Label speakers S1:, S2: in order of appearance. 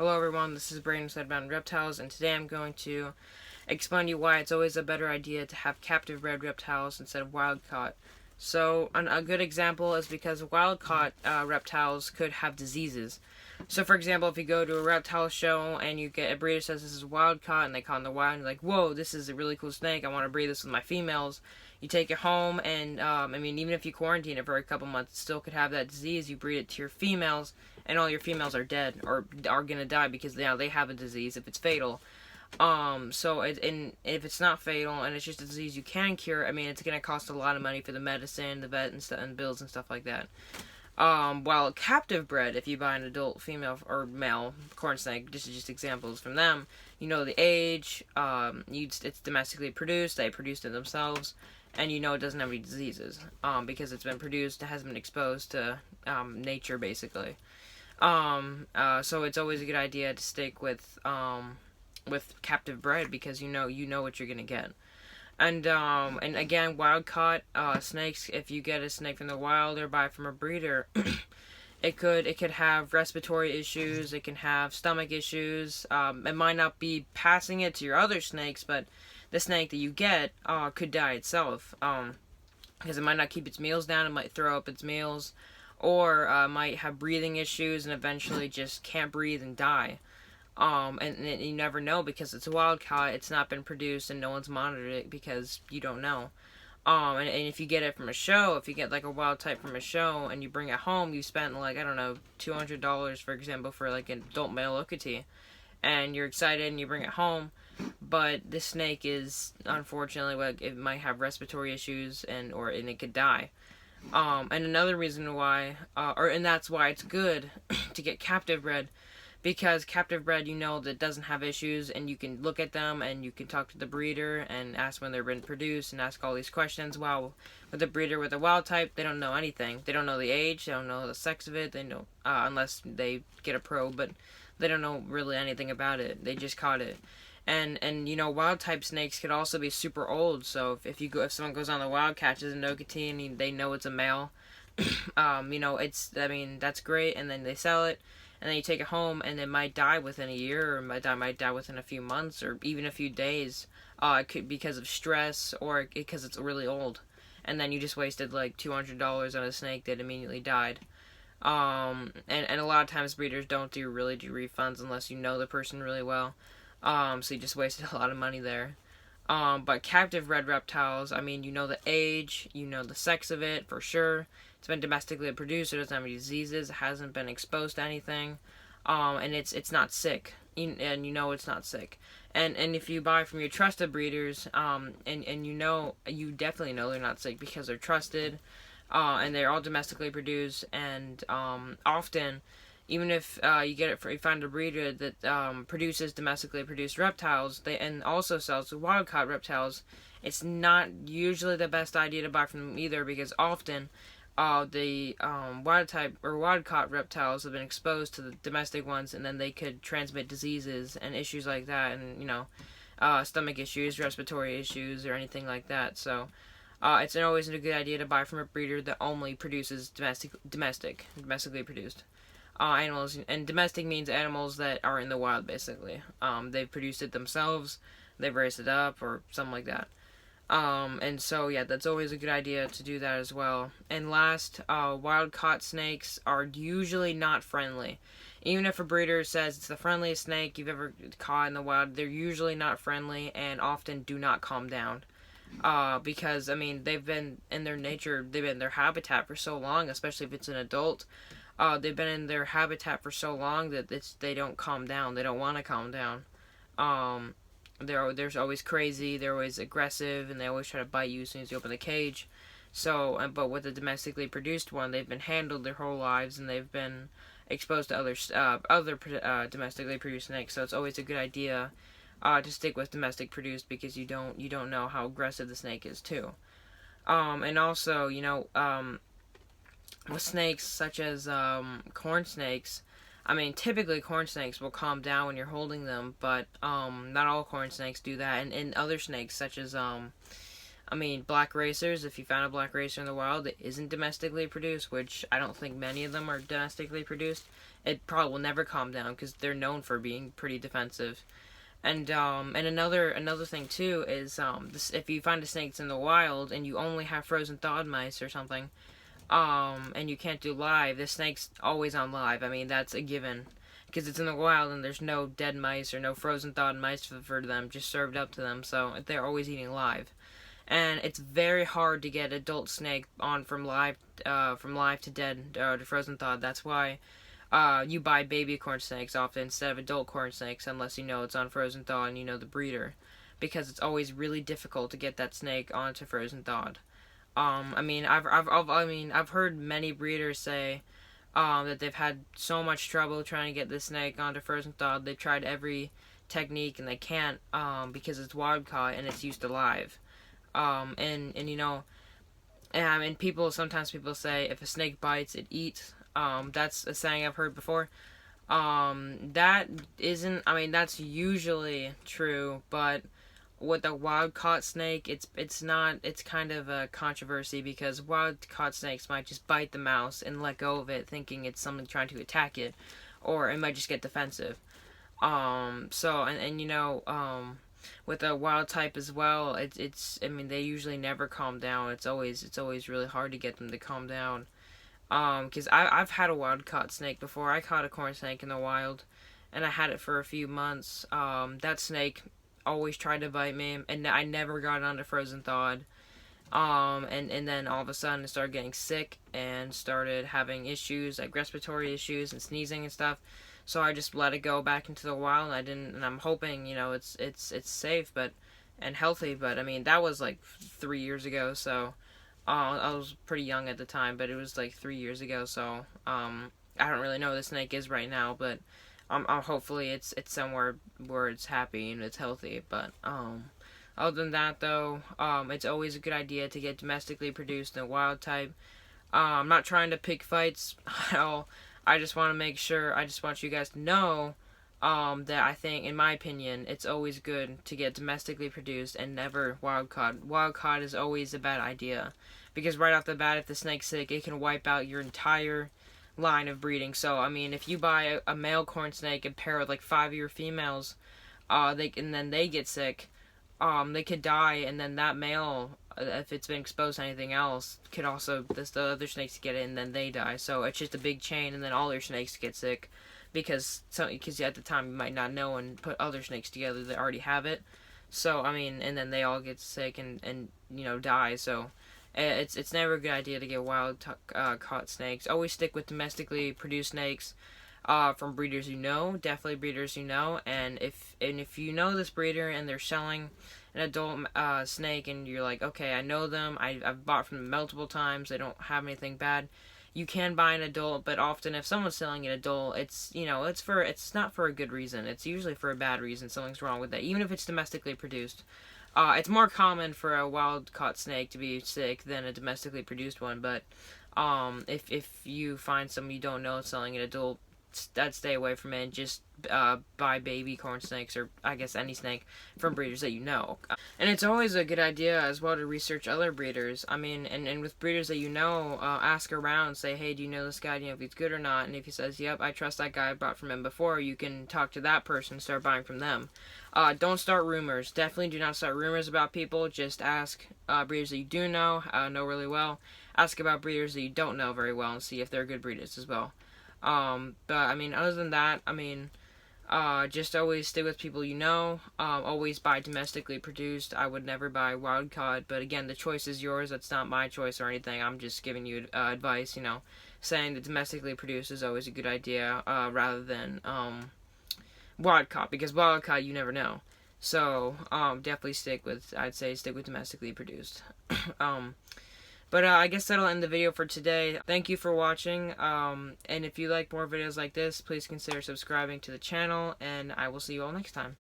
S1: Hello everyone, this is Brandon Sidebound Reptiles, and today I'm going to explain to you why it's always a better idea to have captive bred reptiles instead of wild caught. So, a good example is because wild caught reptiles could have diseases. So, for example, if you go to a reptile show and you get a breeder says this is wild caught and they caught in the wild, and you're like, whoa, this is a really cool snake, I want to breed this with my females. You take it home, and even if you quarantine it for a couple months, it still could have that disease. You breed it to your females, and all your females are dead or are gonna die because now they have a disease if it's fatal. And if it's not fatal and it's just a disease you can cure, it's gonna cost a lot of money for the medicine, the vet, and stuff, and bills and stuff like that. While captive bred, if you buy an adult female or male corn snake, just examples from them, you know the age, it's domestically produced, they produced it themselves, and you know it doesn't have any diseases, because it's been produced, it hasn't been exposed to nature basically. So it's always a good idea to stick with captive bred because you know what you're gonna get. And again, wild caught snakes. If you get a snake from the wild or buy from a breeder, it could have respiratory issues. It can have stomach issues. It might not be passing it to your other snakes, but the snake that you get could die itself. Because it might not keep its meals down. It might throw up its meals, or might have breathing issues and eventually just can't breathe and die. And you never know because it's a wild caught, it's not been produced, and no one's monitored it because you don't know. And if you get it from a show, if you get like a wild type from a show and you bring it home, you spent like, I don't know, $200, for example, for like an adult male Okatee, and you're excited and you bring it home, but this snake is unfortunately, like, it might have respiratory issues and it could die. And another reason why, and that's why it's good to get captive bred, because captive bred, you know, that doesn't have issues, and you can look at them and you can talk to the breeder and ask when they've been produced and ask all these questions. While with a breeder with a wild type, they don't know anything. They don't know the age, they don't know the sex of it, they know, unless they get a probe, but they don't know really anything about it. They just caught it. And you know, wild type snakes could also be super old. So if someone goes on the wild, catches an Okatee and they know it's a male, that's great. And then they sell it, and then you take it home, and it might die within a year, or might die within a few months, or even a few days. It could because of stress or because it's really old, and then you just wasted like $200 on a snake that immediately died. And a lot of times breeders don't really do refunds unless you know the person really well. So you just wasted a lot of money there. But captive bred reptiles, you know the age, you know the sex of it for sure. It's been domestically produced, it doesn't have any diseases, it hasn't been exposed to anything, and it's not sick, and you know it's not sick. And if you buy from your trusted breeders, and you definitely know they're not sick because they're trusted, and they're all domestically produced, and often, even if you find a breeder that produces domestically produced reptiles, and also sells wild caught reptiles, it's not usually the best idea to buy from them either, because often the wild type or wild caught reptiles have been exposed to the domestic ones, and then they could transmit diseases and issues like that, and stomach issues, respiratory issues, or anything like that. So it's always a good idea to buy from a breeder that only produces domestically produced animals. And domestic means animals that are in the wild, basically. They've produced it themselves, they've raised it up, or something like that. And so, yeah, that's always a good idea to do that as well. And last, wild caught snakes are usually not friendly. Even if a breeder says it's the friendliest snake you've ever caught in the wild, they're usually not friendly and often do not calm down. Because, they've been in their habitat for so long, especially if it's an adult. They've been in their habitat for so long that they don't calm down. They don't want to calm down. They're always crazy, they're always aggressive, and they always try to bite you as soon as you open the cage. So, but with the domestically produced one, they've been handled their whole lives, and they've been exposed to other domestically produced snakes. So it's always a good idea to stick with domestic produced, because you don't know how aggressive the snake is too. And also, with snakes such as corn snakes, typically corn snakes will calm down when you're holding them, but not all corn snakes do that. And other snakes, such as I mean, black racers, if you found a black racer in the wild that isn't domestically produced, which I don't think many of them are domestically produced, it probably will never calm down because they're known for being pretty defensive. And another thing too is if you find a snake that's in the wild and you only have frozen thawed mice or something, and you can't do live, the snake's always on live. I mean, that's a given because it's in the wild and there's no dead mice or no frozen thawed mice for them just served up to them, so they're always eating live. And it's very hard to get adult snake on from live to dead to frozen thawed. That's why you buy baby corn snakes often instead of adult corn snakes, unless you know it's on frozen thaw and you know the breeder, because it's always really difficult to get that snake onto frozen thawed. I mean, I've heard many breeders say that they've had so much trouble trying to get this snake onto frozen thawed. They've tried every technique and they can't because it's wild caught and it's used to live. And you know, and sometimes people say if a snake bites, it eats. That's a saying I've heard before. That isn't, I mean, that's usually true, but with a wild caught snake, it's not, it's kind of a controversy because wild caught snakes might just bite the mouse and let go of it thinking it's something trying to attack it, or it might just get defensive. You know, with a wild type as well, I mean, they usually never calm down. It's always really hard to get them to calm down. Because I've had a wild caught snake before. I caught a corn snake in the wild, and I had it for a few months. That snake always tried to bite me, and I never got it onto frozen thawed. And then all of a sudden it started getting sick and started having issues, like respiratory issues and sneezing and stuff. So I just let it go back into the wild, and I didn't, and I'm hoping, you know, it's safe, and healthy, but I mean, that was like 3 years ago, so I was pretty young at the time, but it was like 3 years ago, so I don't really know where the snake is right now, but hopefully it's somewhere where it's happy and it's healthy. But other than that, though, it's always a good idea to get domestically produced and wild type. I'm not trying to pick fights at all. I just want you guys to know that I think, in my opinion, it's always good to get domestically produced and never wild caught. Wild caught is always a bad idea because right off the bat, if the snake's sick, it can wipe out your entire line of breeding. So, I mean, if you buy a male corn snake and pair with like 5 of your females, and then they get sick, they could die, and then that male, if it's been exposed to anything else, could also, the other snakes get it, and then they die. So it's just a big chain, and then all your snakes get sick, because at the time you might not know and put other snakes together that already have it. So, I mean, and then they all get sick and you know, die. So it's never a good idea to get wild caught snakes. Always stick with domestically produced snakes from breeders you know, definitely breeders you know. And if you know this breeder and they're selling an adult snake and you're like, okay, I know them, I've bought from them multiple times, they don't have anything bad, you can buy an adult. But often if someone's selling an adult, it's not for a good reason. It's usually for a bad reason. Something's wrong with that, even if it's domestically produced. It's more common for a wild caught snake to be sick than a domestically produced one. But if you find someone you don't know selling an adult, I'd stay away from it and just buy baby corn snakes, or I guess any snake, from breeders that you know. And it's always a good idea as well to research other breeders. I mean, and with breeders that you know, ask around, say, hey, do you know this guy? Do you know if he's good or not? And if he says, yep, I trust that guy, I bought from him before, you can talk to that person and start buying from them. Don't start rumors. Definitely do not start rumors about people. Just ask breeders that you do know really well. Ask about breeders that you don't know very well and see if they're good breeders as well. But I mean, other than that, I mean, just always stay with people you know. Always buy domestically produced. I would never buy wild caught, but again, the choice is yours. That's not my choice or anything. I'm just giving you advice, you know, saying that domestically produced is always a good idea, rather than wild caught, because wild caught you never know. So definitely stick with domestically produced. But I guess that'll end the video for today. Thank you for watching, and if you like more videos like this, please consider subscribing to the channel, and I will see you all next time.